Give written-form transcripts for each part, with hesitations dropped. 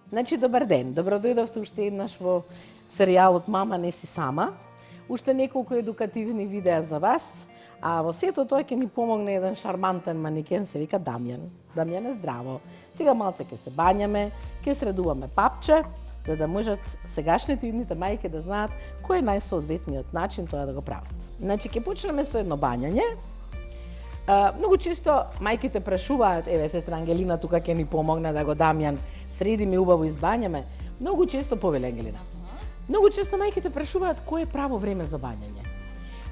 Значи, добар ден. Добро дојдовте уште еднаш во серијалот Мама не си сама. Уште неколку едукативни видеа за вас, а во сето тоа ќе ни помогне еден шармантен манекен, се вика Дамјан. Дамјан е здраво. Сега малце ќе се бањаме, ќе средуваме папче, за да можат сегашните идните мајки да знаат кој е најсоодветниот начин тоа да го прават. Значи, ќе почнеме со едно бањање. Многу често мајките прашуваат, еве сестра Ангелина тука ќе ни помогне да го Дамјан среди ми убаво избањаме. Многу често повеле Ангелина. Многу често мајките прашуваат кој е право време за бањање.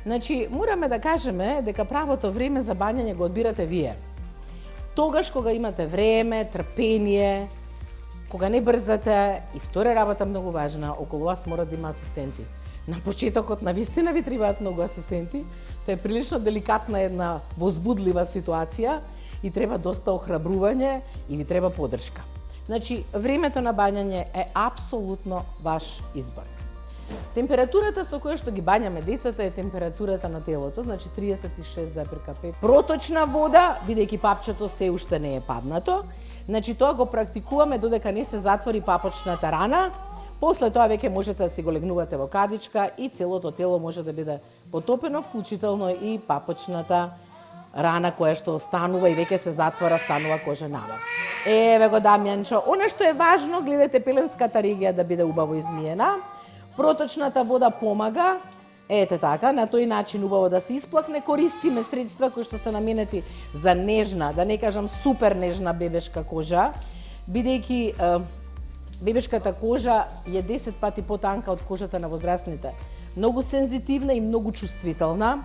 Значи, мораме да кажеме дека правото време за бањање го одбирате вие. Тогаш кога имате време, трпение, кога не брзате, и втора работа многу важна, околу вас мора да има асистенти. На почетокот навистина ви требаат многу асистенти. Тоа е прилично деликатна една возбудлива ситуација и треба доста охрабрување и ви треба поддршка. Значи, времето на бањање е апсолутно ваш избор. Температурата со која што ги бањаме децата е температурата на телото, значи 36,5. Проточна вода, бидејќи папчето се уште не е паднато, значи тоа го практикуваме додека не се затвори папочната рана. После тоа веќе можете да си го легнувате во кадичка и целото тело може да биде потопено, вклучително и папочната рана која што останува и веќе се затвора, станува коженава. Еве го Дамјанчо, она што е важно, гледате пеленската регија да биде убаво измиена. Проточната вода помага, ете така, на тој начин убаво да се исплакне. Користиме средства кои што се наменети за нежна, да не кажам супер нежна бебешка кожа, бидејќи бебешката кожа е 10 пати потанка од кожата на возрастните. Многу сензитивна и многу чувствителна.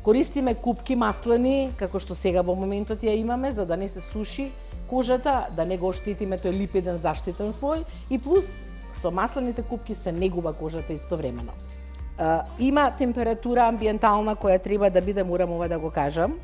Користиме купки маслени, како што сега во моментот ја имаме, за да не се суши кожата, да не го оштетиме тој липиден заштитен слој и плюс со маслените купки се негува кожата истовремено. Има температура амбиентална која треба да биде, морам ова да го кажам.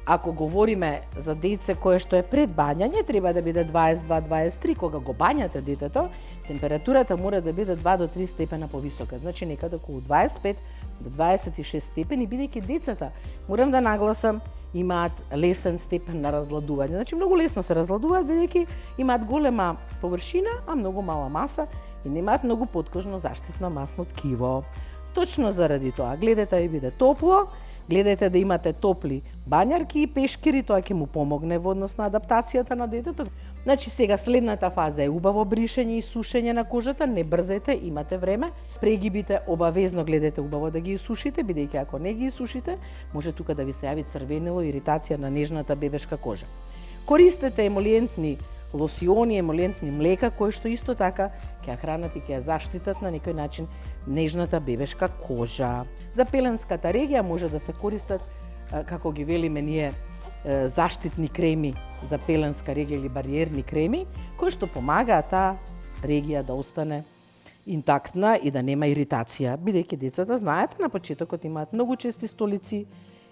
Ако говориме за деце кое што е пред бањање, треба да биде 22-23. Кога го бањате детето, температурата мора да биде 2 до 3 степена повисока. Значи некаде околу 25 до 26 степени, бидејќи децата, морам да нагласам, имаат лесен степен на разладување. Значи многу лесно се разладуваат, бидејќи имаат голема површина, а многу мала маса и немаат многу подкожно заштитно масно ткиво. Точно заради тоа, гледате да ви биде топло, гледате да имате топли бањарки и пешкири, тоа ќе му помогне во однос на адаптацијата на детето. Значи сега следната фаза е убаво бришење и сушење на кожата, не брзете, имате време. Прегибите обавезно гледате убаво да ги исушите, бидејќи ако не ги исушите, може тука да ви се јави црвенило, иритација на нежната бебешка кожа. Користете емолиентни лосиони, емолиентни млека, кои што исто така ќе ја хранат и ќе ја заштитат на некој начин нежната бебешка кожа. За пеленската регија може да се користат, како ги велиме ние, заштитни креми за пеленска регија или бариерни креми, кои што помагаат таа регија да остане интактна и да нема иритација, бидејќи децата, знаете, на почетокот имаат многу чести столици,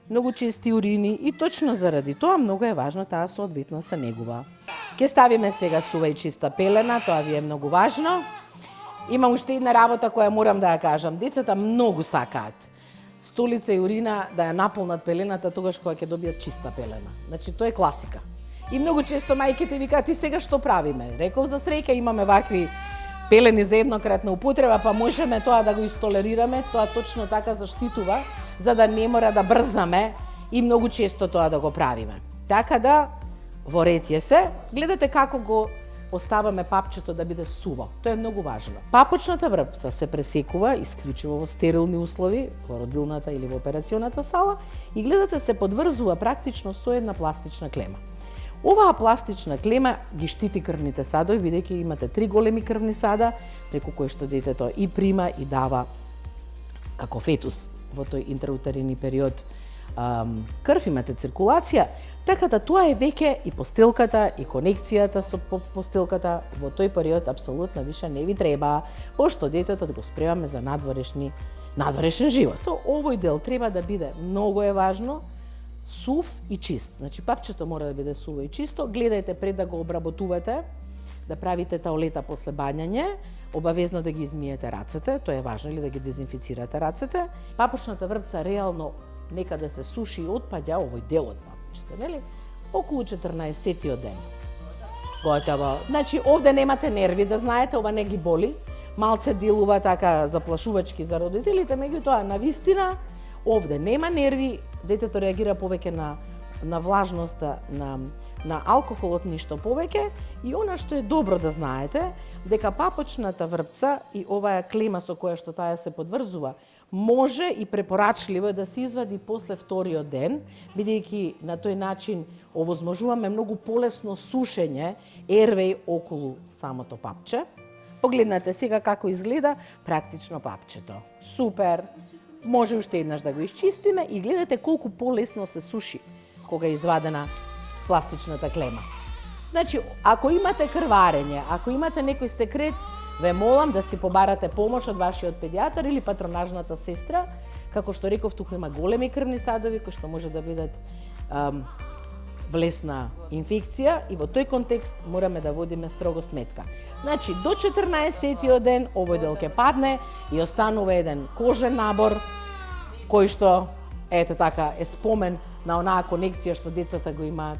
многу чести урини и точно заради тоа многу е важно таа соодветно се негува. Ќе ставиме сега сува и чиста пелена, тоа ви е многу важно. Имам уште една работа која морам да ја кажам. Децата многу сакаат столица и урина да ја наполнат пелената тогаш кога ќе добијат чиста пелена. Значи тоа е класика. И многу често мајките викаат: "И сега што правиме?" Реков, за среќа имаме вакви пелени за еднократна употреба, па можеме тоа да го истолерираме, тоа точно така заштитува, за да не мора да брзаме и многу често тоа да го правиме. Така да, во ред е се, гледате како го оставаме папчето да биде суво. Тоа е многу важно. Папочната врпца се пресекува исклучиво во стерилни услови, во родилната или во операционата сала, и гледате се подврзува практично со една пластична клема. Оваа пластична клема ги штити крвните садови, бидејќи имате 3 големи крвни сада, преку кои што детето и прима и дава како фетус во тој интраутерини период крв, имате циркулација, така да тоа е веќе и постелката и конекцијата со постелката во тој период апсолутно више не ви треба, пошто детето да го спремаме за надворешен живот. Овој дел треба да биде, многу е важно, сув и чист. Значи папчето мора да биде суво и чисто. Гледајте пред да го обработувате, да правите таолета после бањање, обавезно да ги измиете рацете, тоа е важно, или да ги дезинфицирате рацете. Папочната врпца реално нека да се суши и отпаѓа овој дел од папчето, нели? Околу 14-тиот ден. Готово. Значи, овде немате нерви, да знаете, ова не ги боли. Малце делува така заплашувачки за родителите, меѓутоа, навистина, овде нема нерви, детето реагира повеќе на влажноста, на алкохолот ништо повеќе, и она што е добро да знаете, дека папочната врпца и оваа клема со која што таа се подврзува, може и препорачливо да се извади после вториот ден, бидејќи на тој начин овозможуваме многу полесно сушење ервеј околу самото папче. Погледнете сега како изгледа практично папчето. Супер! Може уште еднаш да го исчистиме и гледате колку полесно се суши кога е извадена пластичната клема. Значи, ако имате крварење, ако имате некој секрет, ве молам да си побарате помош од вашиот педијатар или патронажната сестра. Како што реков, туку има големи крвни садови кои што може да бидат влесна инфекција, и во тој контекст мораме да водиме строго сметка. Значи, до 14-тиот ден овој дел ќе падне и останува еден кожен набор кој што, ете така, е спомен на онаа конекција што децата го имаат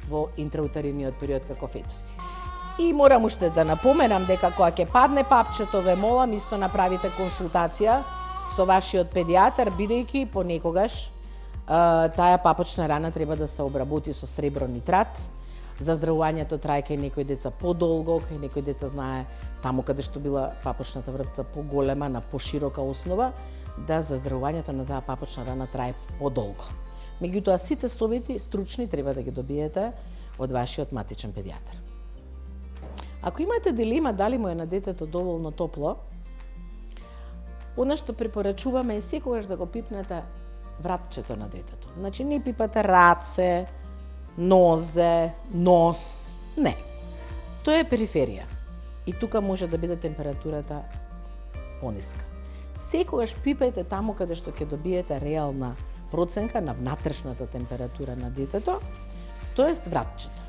во интраутериниот период како фетуси. И морам уште да напоменам дека кога ќе падне папчето, ве молам исто направите консултација со вашиот педијатар, бидејќи понекогаш таа папочна рана треба да се обработи со сребронитрат. Заздравувањето трае кај некои деца подолго, кај некои деца знае таму каде што била папочната врпца поголема, на поширока основа, да заздравувањето на таа папочна рана трае подолго. Меѓутоа, сите совети стручни треба да ги добиете од вашиот матичен педијатар. Ако имате дилема дали му е на детето доволно топло, она што препорачуваме е секогаш да го пипнете вратчето на детето. Значи, не пипате раце, нозе, нос, не. Тоа е периферија. И тука може да биде температурата пониска. Секогаш пипајте таму каде што ќе добиете реална проценка на внатрешната температура на детето, тоест вратчето.